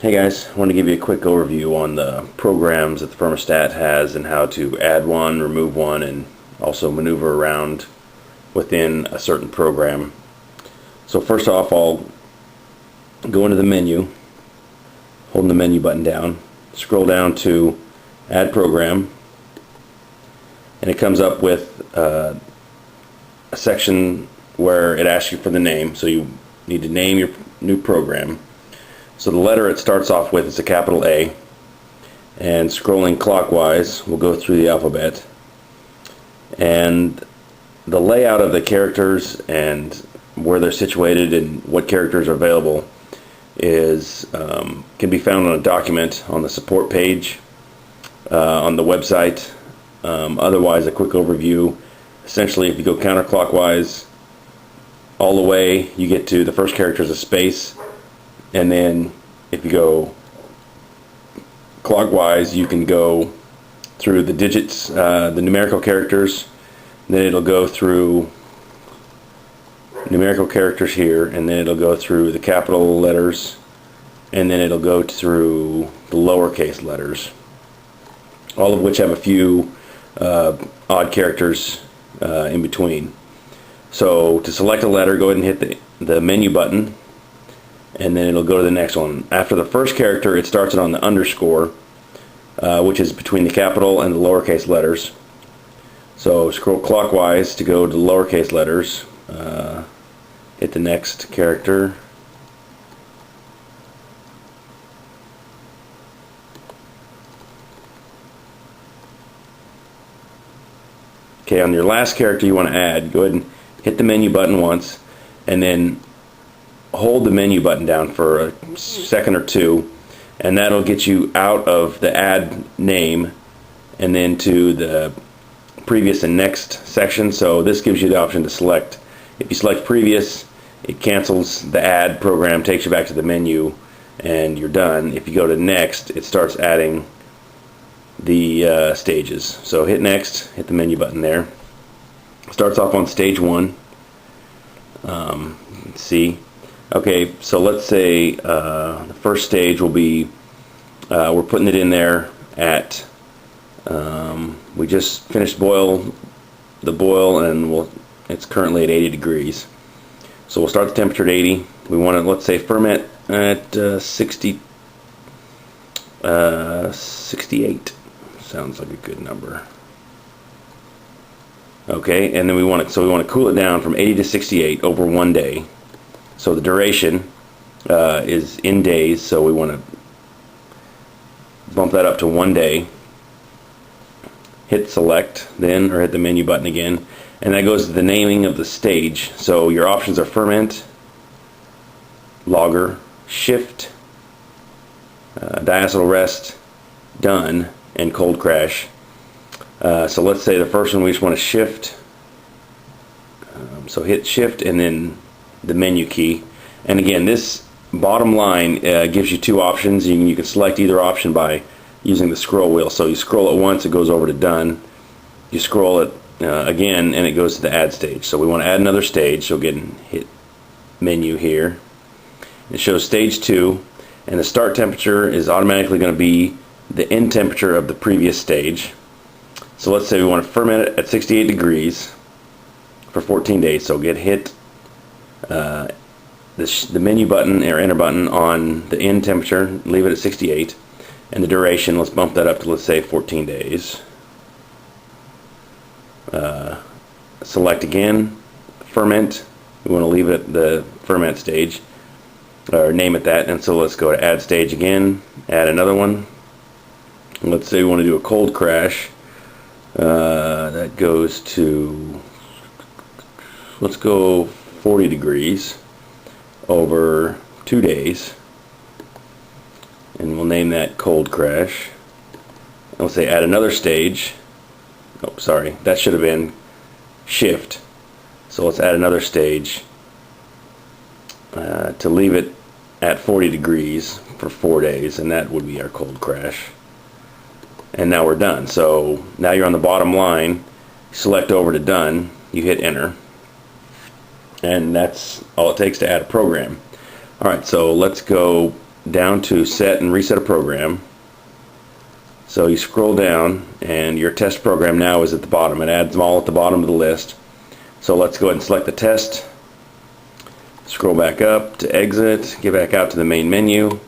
Hey guys, I want to give you a quick overview on the programs that the Fermostat has and how to add one, remove one, and also maneuver around within a certain program. So first off, I'll go into the menu, holding the menu button down, scroll down to Add Program, and it comes up with a section where it asks you for the name, so you need to name your new program. So the letter it starts off with is a capital A, and scrolling clockwise we'll go through the alphabet, and the layout of the characters and where they're situated and what characters are available is can be found on a document on the support page on the website. Otherwise, a quick overview. Essentially, if you go counterclockwise all the way, you get to the first character is a space, and then if you go clockwise, you can go through the digits, the numerical characters. Then it'll go through numerical characters here, and then it'll go through the capital letters, and then it'll go through the lowercase letters, all of which have a few odd characters in between. So to select a letter, go ahead and hit the menu button, and then it'll go to the next one. After the first character, it starts it on the underscore, which is between the capital and the lowercase letters. So scroll clockwise to go to the lowercase letters, hit the next character, okay. On your last character you want to add, go ahead and hit the menu button once, and then hold the menu button down for a second or two, and that'll get you out of the add name and then to the previous and next section. So this gives you the option to select. If you select previous, it cancels the add program, takes you back to the menu, and you're done. If you go to next, it starts adding the stages. So hit next, hit the menu button there. Starts off on stage 1. See. Okay, so let's say the first stage will be, we're putting it in there at, we just finished the boil, and it's currently at 80 degrees. So we'll start the temperature at 80. We want to, let's say, ferment at 68. Sounds like a good number. Okay, and then we want to cool it down from 80 to 68 over 1 day. So the duration is in days, so we want to bump that up to 1 day. Hit select then, or hit the menu button again, and that goes to the naming of the stage. So your options are ferment, logger, shift, diacetyl rest, done, and cold crash. So let's say the first one we just want to shift. So hit shift and then the menu key, and again this bottom line gives you two options. You can select either option by using the scroll wheel. So you scroll it once, it goes over to done. You scroll it again, and it goes to the add stage. So we want to add another stage, so again hit menu here. It shows stage 2, and the start temperature is automatically going to be the end temperature of the previous stage. So let's say we want to ferment it at 68 degrees for 14 days. So hit the menu button or enter button on the end temperature, leave it at 68, and the duration, let's bump that up to, let's say, 14 days. Select again, ferment. We want to leave it at the ferment stage, or name it that, and so let's go to add stage again, add another one. Let's say we want to do a cold crash. That goes to, let's go 40 degrees over 2 days, and we'll name that cold crash. I'll say add another stage. Oh, sorry, that should have been shift. So let's add another stage to leave it at 40 degrees for 4 days, and that would be our cold crash. And now we're done. So now you're on the bottom line. Select over to done, you hit enter, and that's all it takes to add a program. Alright, so let's go down to set and reset a program. So you scroll down and your test program now is at the bottom. It adds them all at the bottom of the list. So let's go ahead and select the test. Scroll back up to exit, get back out to the main menu.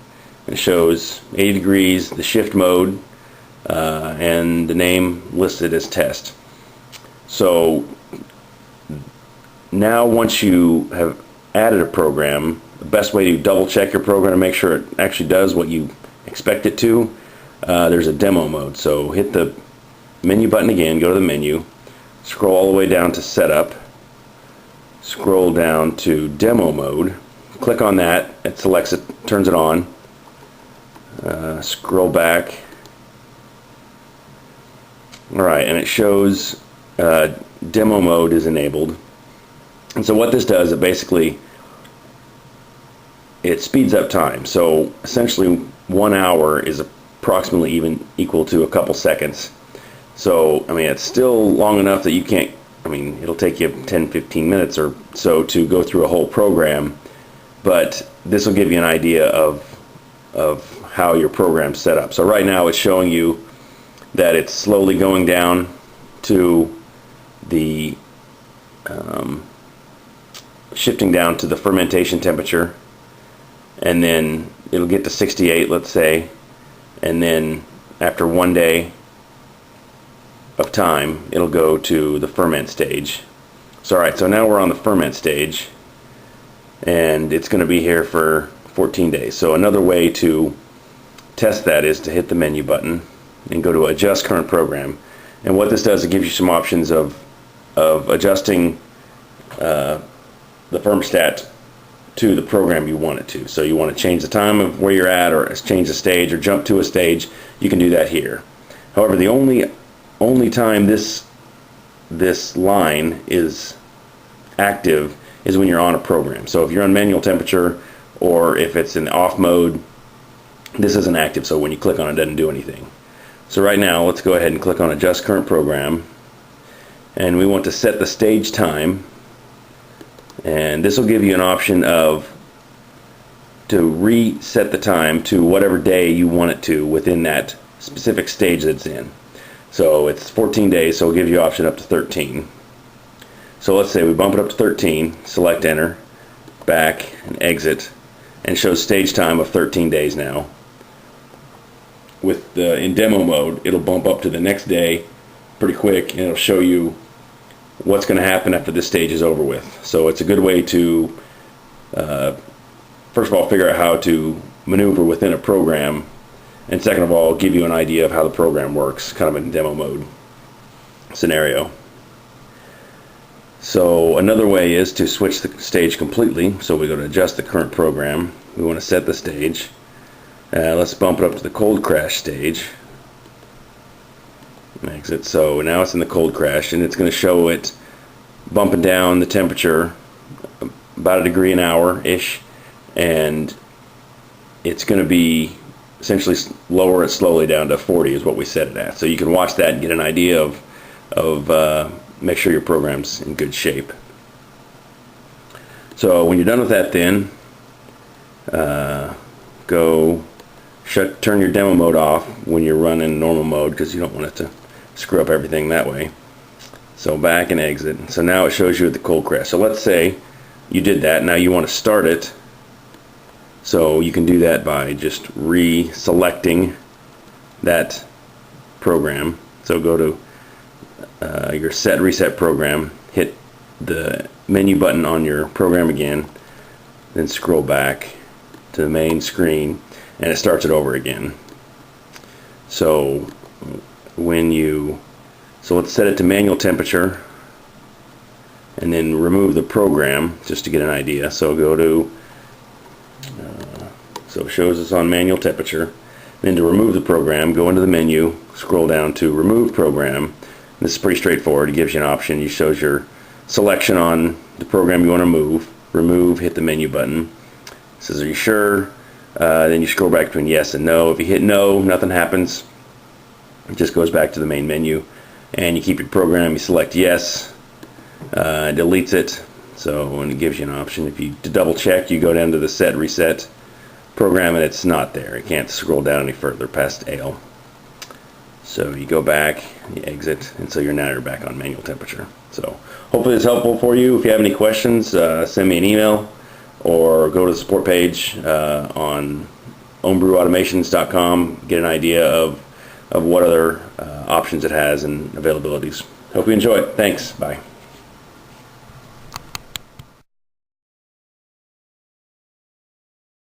It shows 80 degrees, the shift mode, and the name listed as test. So now once you have added a program, the best way to double check your program to make sure it actually does what you expect it to, there's a demo mode. So hit the menu button again, go to the menu, scroll all the way down to setup, scroll down to demo mode, click on that, it selects it, turns it on, scroll back, alright, and it shows demo mode is enabled. And so what this does, it speeds up time. So essentially 1 hour is approximately equal to a couple seconds. So I mean, it's still long enough that you can't, I mean, it'll take you 10-15 minutes or so to go through a whole program, but this will give you an idea of how your program's set up. So right now it's showing you that it's slowly going down to the shifting down to the fermentation temperature, and then it'll get to 68, let's say, and then after 1 day of time it'll go to the ferment stage. So alright, so now we're on the ferment stage and it's going to be here for 14 days. So another way to test that is to hit the menu button and go to adjust current program. And what this does, it gives you some options of adjusting the Fermostat to the program you want it to. So you want to change the time of where you're at, or change the stage, or jump to a stage, you can do that here. However, the only time this line is active is when you're on a program. So if you're on manual temperature, or if it's in off mode, this isn't active, so when you click on it, it doesn't do anything. So right now, let's go ahead and click on adjust current program, and we want to set the stage time, and this will give you an option to reset the time to whatever day you want it to within that specific stage that it's in. So it's 14 days, so it'll give you an option up to 13. So let's say we bump it up to 13, select enter, back and exit, and it shows stage time of 13 days now. With in demo mode, it'll bump up to the next day pretty quick, and it'll show you what's going to happen after this stage is over with. So it's a good way to first of all figure out how to maneuver within a program, and second of all give you an idea of how the program works, kind of in demo mode scenario. So another way is to switch the stage completely. So we go to adjust the current program, we want to set the stage, let's bump it up to the cold crash stage, exit. So now it's in the cold crash, and it's going to show it bumping down the temperature about 1 degree an hour ish, and it's going to be essentially lower it slowly down to 40 is what we set it at. So you can watch that and get an idea of make sure your program's in good shape. So when you're done with that, then turn your demo mode off when you're running normal mode, because you don't want it to screw up everything that way. So back and exit. So now it shows you at the cold crash. So let's say you did that, now you want to start it. So you can do that by just re-selecting that program. So go to your set reset program, hit the menu button on your program again, then scroll back to the main screen, and it starts it over again. So so let's set it to manual temperature and then remove the program just to get an idea. So go to so it shows us on manual temperature. Then to remove the program, go into the menu, scroll down to remove program. This is pretty straightforward. It gives you an option. It shows your selection on the program you want to remove, hit the menu button. It says, are you sure? Then you scroll back between yes and no. If you hit no, nothing happens. It just goes back to the main menu, and you keep your program. You select yes, it deletes it. So, and it gives you an option. If you to double check, you go down to the set reset program and it's not there. It can't scroll down any further past ale. So you go back, you exit, and so you're back on manual temperature. So hopefully it's helpful for you. If you have any questions, send me an email or go to the support page on ohmbrewautomations.com. Get an idea of what other options it has and availabilities. Hope you enjoy it. Thanks. Bye.